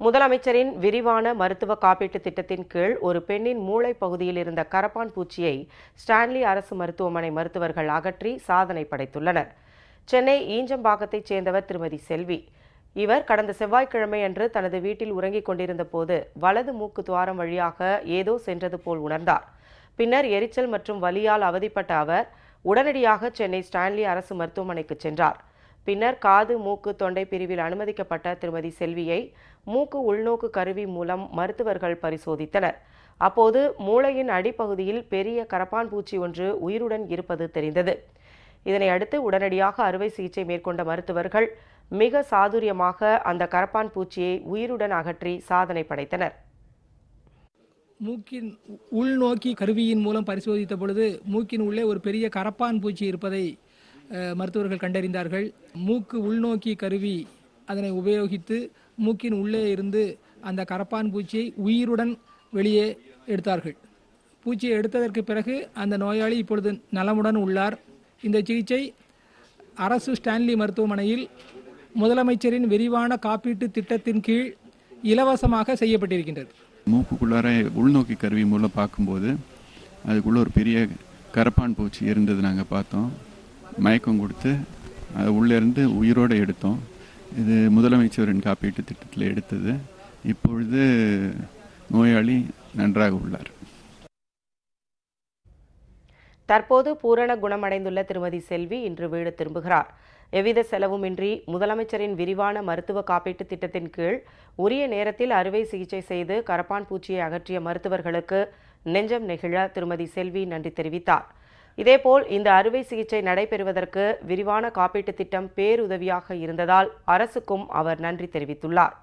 முதலமைச்சரின் விரிவான மருத்துவ காப்பீட்டு திட்டத்தின் கீழ் ஒரு பெண்ணின் மூளை பகுதியில் இருந்த கரப்பான் பூச்சியை ஸ்டான்லி அரசு மருத்துவமனை மருத்துவர்கள் அகற்றி சாதனை படைத்துள்ளனர். சென்னை ஈஞ்சம்பாக்கத்தைச் சேர்ந்தவர் திருமதி செல்வி. இவர் கடந்த செவ்வாய்க்கிழமை அன்று தனது வீட்டில் உறங்கிக் கொண்டிருந்த போது வலது மூக்கு துவாரம் வழியாக ஏதோ சென்றது போல் உணர்ந்தார். பின்னர் எரிச்சல் மற்றும் வலியால் அவதிப்பட்ட அவர் உடனடியாக சென்னை ஸ்டான்லி அரசு மருத்துவமனைக்கு சென்றார். பின்னர் காது மூக்கு தொண்டை பிரிவில் அனுமதிக்கப்பட்ட திருமதி செல்வியை மூக்கு உள்நோக்கு கருவி மூலம் மருத்துவர்கள் பரிசோதித்தனர். அப்போது மூளையின் அடிப்பகுதியில் பெரிய கரப்பான் பூச்சி ஒன்று உயிருடன் இருப்பது தெரிந்தது. இதனை அடுத்து உடனடியாக அறுவை சிகிச்சை மேற்கொண்ட மருத்துவர்கள் மிக சாதுரியமாக அந்த கரப்பான் பூச்சியை உயிருடன் அகற்றி சாதனை படைத்தனர். மூக்கின் உள்நோக்கி கருவியின் மூலம் பரிசோதித்த பொழுது மூக்கின் உள்ளே ஒரு பெரிய கரப்பான் பூச்சி இருப்பதை மருத்துவர்கள் கண்டறிந்தார்கள். மூக்கு உள்நோக்கி கருவி அதனை உபயோகித்து மூக்கின் உள்ளே இருந்து அந்த கரப்பான் பூச்சியை உயிருடன் வெளியே எடுத்தார்கள். பூச்சியை எடுத்ததற்கு பிறகு அந்த நோயாளி இப்பொழுது நலமுடன் உள்ளார். இந்த சிகிச்சை அரசு ஸ்டான்லி மருத்துவமனையில் முதலமைச்சரின் விரிவான காப்பீட்டு திட்டத்தின் கீழ் இலவசமாக செய்யப்பட்டிருக்கின்றது. மூக்குக்குள்ளார உள்நோக்கி கருவி மூலம் பார்க்கும்போது அதுக்குள்ளே ஒரு பெரிய கரப்பான் பூச்சி இருந்தது. நாங்கள் பார்த்தோம், மயக்கம் கொடுத்து அது உள்ளேருந்து உயிரோடு எடுத்தோம். இது முதலமைச்சரின் காப்பீட்டு திட்டத்தில் எடுத்தது. இப்பொழுது நோயாளி நன்றாக உள்ளார். தற்போது பூரண குணமடைந்துள்ள திருமதி செல்வி இன்று வீடு திரும்புகிறார். எவ்வித செலவுமின்றி முதலமைச்சரின் விரிவான மருத்துவ காப்பீட்டு திட்டத்தின் கீழ் உரிய நேரத்தில் அறுவை சிகிச்சை செய்து கரப்பான் பூச்சியை அகற்றிய மருத்துவர்களுக்கு நெஞ்சம் நெகிழ திருமதி செல்வி நன்றி தெரிவித்தார். இதேபோல் இந்த அறுவை சிகிச்சை நடைபெறுவதற்கு விரிவான காப்பீட்டு திட்டம் பேருதவியாக இருந்ததால் அரசுக்கும் அவர் நன்றி தெரிவித்துள்ளார்.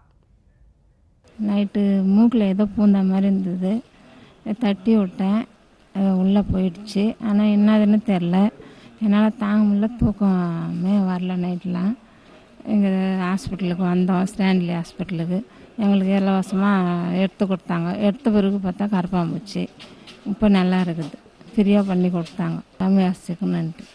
நைட்டு மூக்கில் ஏதோ பூந்த மாதிரி இருந்தது, தட்டி விட்டேன், உள்ளே போயிடுச்சு. ஆனால் என்னதுன்னு தெரில, என்னால் தாங்க முடியல, தூக்கமே வரல. நைட்லாம் எங்கள் ஹாஸ்பிட்டலுக்கு வந்தோம், ஸ்டான்லி ஹாஸ்பிட்டலுக்கு. எங்களுக்கு இலவசமாக எடுத்து கொடுத்தாங்க. எடுத்த பிறகு பார்த்தா கரப்பான் பூச்சி இப்போ நல்லா இருக்குது. ஃப்ரீயாக பண்ணி கொடுத்தாங்க. தமிழ் அரசுக்கு நன்றி.